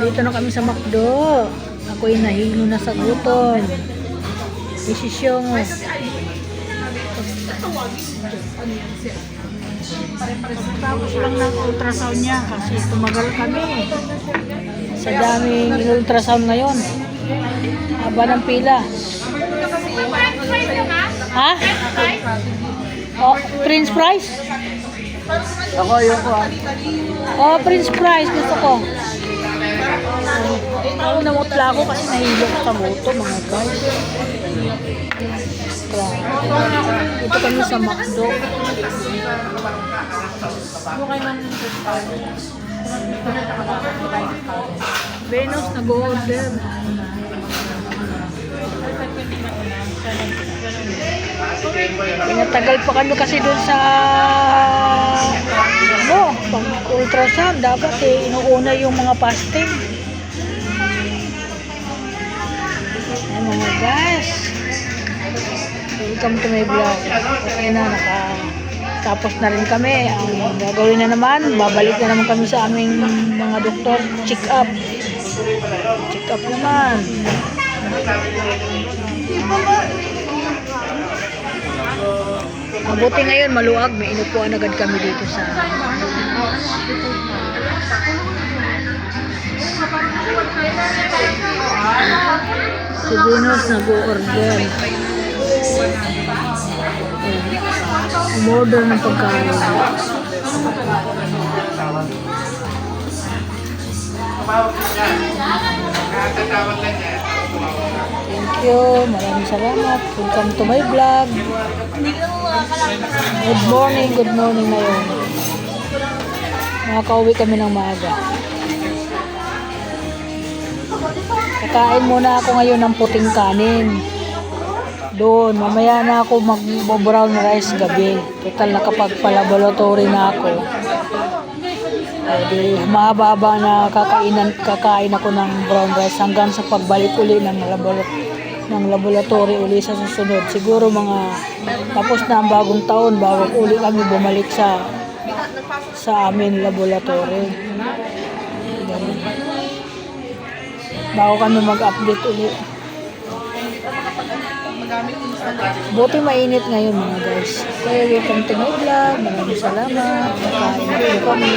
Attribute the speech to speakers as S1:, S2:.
S1: Dito na kami sa McDo. Ako'y nahilo na sa gutom. Desisyon. Tapos lang ng ultrasound niya kasi tumagal kami. Sa daming ultrasound ngayon. Haba ng pila. Ha? Oh, Prince Price?
S2: Ako yung ko.
S1: Oh, Prince Price. Gusto ko. Ako namutla ako kasi nahilo ko sa moto, mga guys. Ito kami sa McDo. Venus nag-order. Pinatagal pa kami kasi doon sa pag ultrasound dapat inuuna yung mga fasting. Ayan mga guys, welcome to my vlog. Okay na, tapos na rin kami. Ang gagawin na naman, babalik na naman kami sa aming mga doktor. Check up naman. Mabuti ngayon maluwag, may inupuan agad kami dito sa si Venus nag-o-order. Umorder ng pagkain. Thank you, maraming salamat. Welcome to my vlog. Good morning na yun. Makakauwi kami ng maaga. Kakain muna ako ngayon ng puting kanin. Doon, mamaya na ako mag-brown rice gabi. Total nakapagpalaboratory na ako. Mahaba-haba na kakain ako ng brown rice hanggang sa pagbalik uli ng laboratory uli sa susunod. Siguro mga tapos na ang bagong taon bago uli kami bumalik sa amin laboratory. Bago kami mag-update uli. Buti mainit ngayon mga guys. Kaya welcome to my vlog. Maraming salamat. Kakain na kami.